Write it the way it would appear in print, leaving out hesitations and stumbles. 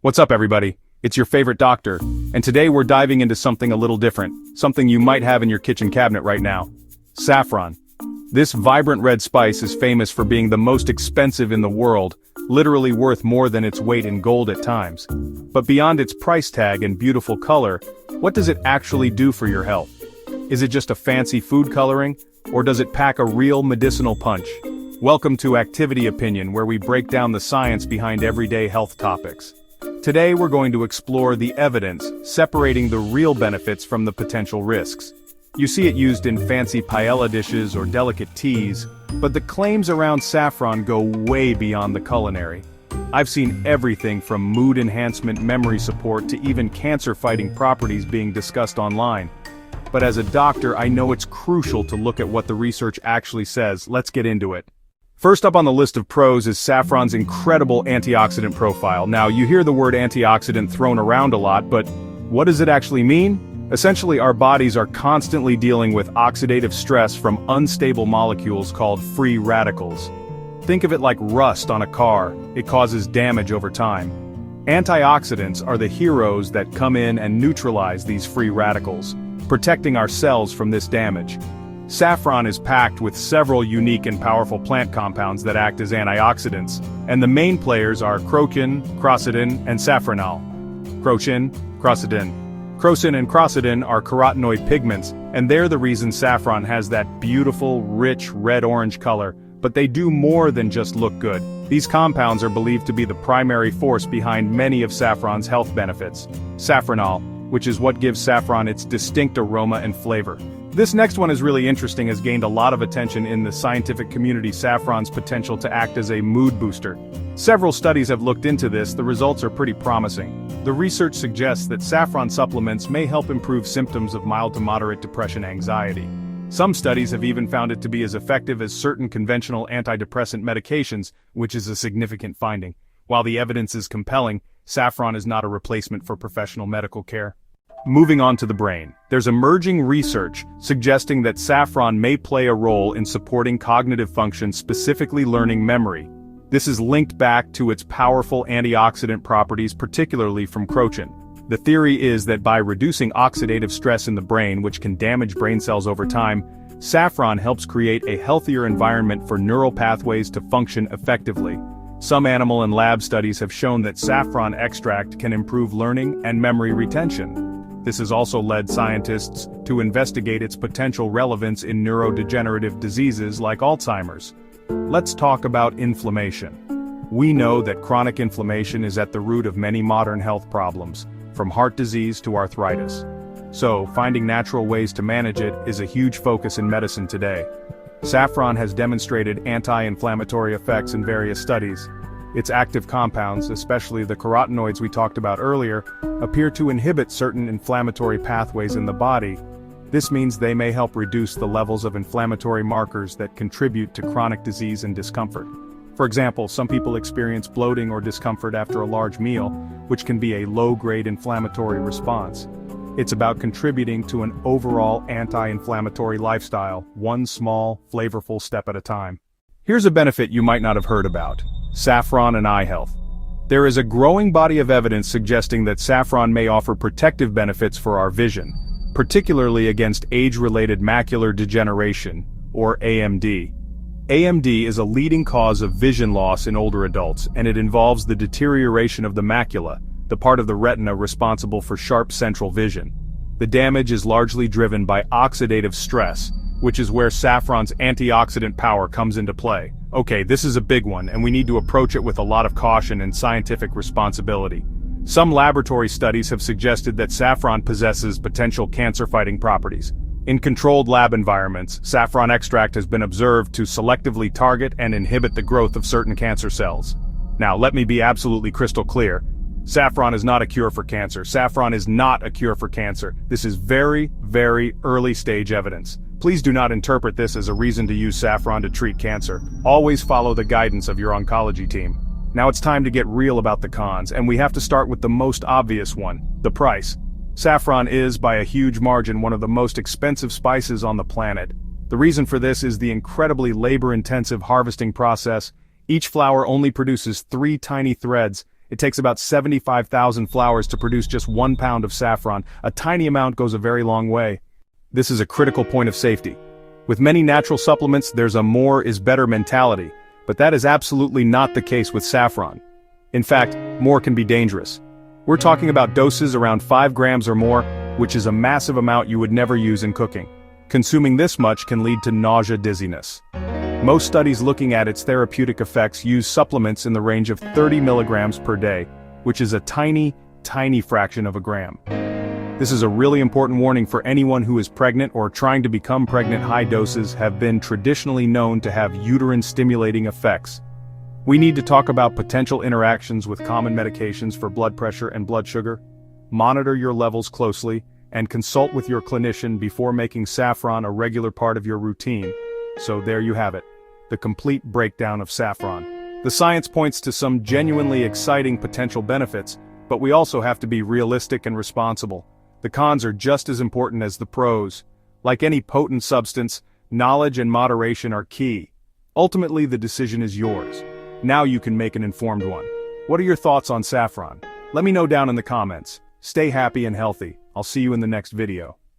What's up, everybody? It's your favorite doctor, and today we're diving into something a little different, something you might have in your kitchen cabinet right now. Saffron. This vibrant red spice is famous for being the most expensive in the world, literally worth more than its weight in gold at times. But beyond its price tag and beautiful color, what does it actually do for your health? Is it just a fancy food coloring, or does it pack a real medicinal punch? Welcome to Activity Opinion, where we break down the science behind everyday health topics. Today we're going to explore the evidence, separating the real benefits from the potential risks. You see it used in fancy paella dishes or delicate teas, but the claims around saffron go way beyond the culinary. I've seen everything from mood enhancement, memory support to even cancer-fighting properties being discussed online. But as a doctor, I know it's crucial to look at what the research actually says. Let's get into it. First up on the list of pros is saffron's incredible antioxidant profile. Now, you hear the word antioxidant thrown around a lot, but what does it actually mean? Essentially, our bodies are constantly dealing with oxidative stress from unstable molecules called free radicals. Think of it like rust on a car. It causes damage over time. Antioxidants are the heroes that come in and neutralize these free radicals, protecting our cells from this damage. Saffron is packed with several unique and powerful plant compounds that act as antioxidants, and the main players are crocin, crocin, and saffronol. Crocin, and crocin are carotenoid pigments, and they're the reason saffron has that beautiful, rich red-orange color, but they do more than just look good. These compounds are believed to be the primary force behind many of saffron's health benefits. Saffronol, which is what gives saffron its distinct aroma and flavor. This next one is really interesting, has gained a lot of attention in the scientific community. Saffron's potential to act as a mood booster. Several studies have looked into this. The results are pretty promising. The research suggests that saffron supplements may help improve symptoms of mild to moderate depression and anxiety. Some studies have even found it to be as effective as certain conventional antidepressant medications, which is a significant finding. While the evidence is compelling, saffron is not a replacement for professional medical care. Moving on to the brain, there's emerging research suggesting that saffron may play a role in supporting cognitive function, specifically learning memory. This is linked back to its powerful antioxidant properties, particularly from crocin. The theory is that by reducing oxidative stress in the brain, which can damage brain cells over time, saffron helps create a healthier environment for neural pathways to function effectively. Some animal and lab studies have shown that saffron extract can improve learning and memory retention. This has also led scientists to investigate its potential relevance in neurodegenerative diseases like Alzheimer's. Let's talk about inflammation. We know that chronic inflammation is at the root of many modern health problems, from heart disease to arthritis. So, finding natural ways to manage it is a huge focus in medicine today. Saffron has demonstrated anti-inflammatory effects in various studies. Its active compounds, especially the carotenoids we talked about earlier, appear to inhibit certain inflammatory pathways in the body. This means they may help reduce the levels of inflammatory markers that contribute to chronic disease and discomfort. For example, some people experience bloating or discomfort after a large meal, which can be a low-grade inflammatory response. It's about contributing to an overall anti-inflammatory lifestyle, one small, flavorful step at a time. Here's a benefit you might not have heard about: saffron and eye health. There is a growing body of evidence suggesting that saffron may offer protective benefits for our vision, particularly against age-related macular degeneration, or AMD. AMD is a leading cause of vision loss in older adults, and it involves the deterioration of the macula, the part of the retina responsible for sharp central vision. The damage is largely driven by oxidative stress, which is where saffron's antioxidant power comes into play. Okay, this is a big one, and we need to approach it with a lot of caution and scientific responsibility. Some laboratory studies have suggested that saffron possesses potential cancer-fighting properties. In controlled lab environments, saffron extract has been observed to selectively target and inhibit the growth of certain cancer cells. Now, let me be absolutely crystal clear. Saffron is not a cure for cancer. Saffron is not a cure for cancer. This is very, very early stage evidence. Please do not interpret this as a reason to use saffron to treat cancer. Always follow the guidance of your oncology team. Now it's time to get real about the cons, and we have to start with the most obvious one: the price. Saffron is, by a huge margin, one of the most expensive spices on the planet. The reason for this is the incredibly labor-intensive harvesting process. Each flower only produces 3 tiny threads, It takes about 75,000 flowers to produce just 1 pound of saffron. A tiny amount goes a very long way. This is a critical point of safety. With many natural supplements, there's a more is better mentality, but that is absolutely not the case with saffron. In fact, more can be dangerous. We're talking about doses around 5 grams or more, which is a massive amount you would never use in cooking. Consuming this much can lead to nausea, dizziness. Most studies looking at its therapeutic effects use supplements in the range of 30 milligrams per day, which is a tiny, tiny fraction of a gram. This is a really important warning for anyone who is pregnant or trying to become pregnant. High doses have been traditionally known to have uterine-stimulating effects. We need to talk about potential interactions with common medications for blood pressure and blood sugar. Monitor your levels closely, and consult with your clinician before making saffron a regular part of your routine. So there you have it, the complete breakdown of saffron. The science points to some genuinely exciting potential benefits, but we also have to be realistic and responsible. The cons are just as important as the pros. Like any potent substance, knowledge and moderation are key. Ultimately, the decision is yours. Now you can make an informed one. What are your thoughts on saffron? Let me know down in the comments. Stay happy and healthy. I'll see you in the next video.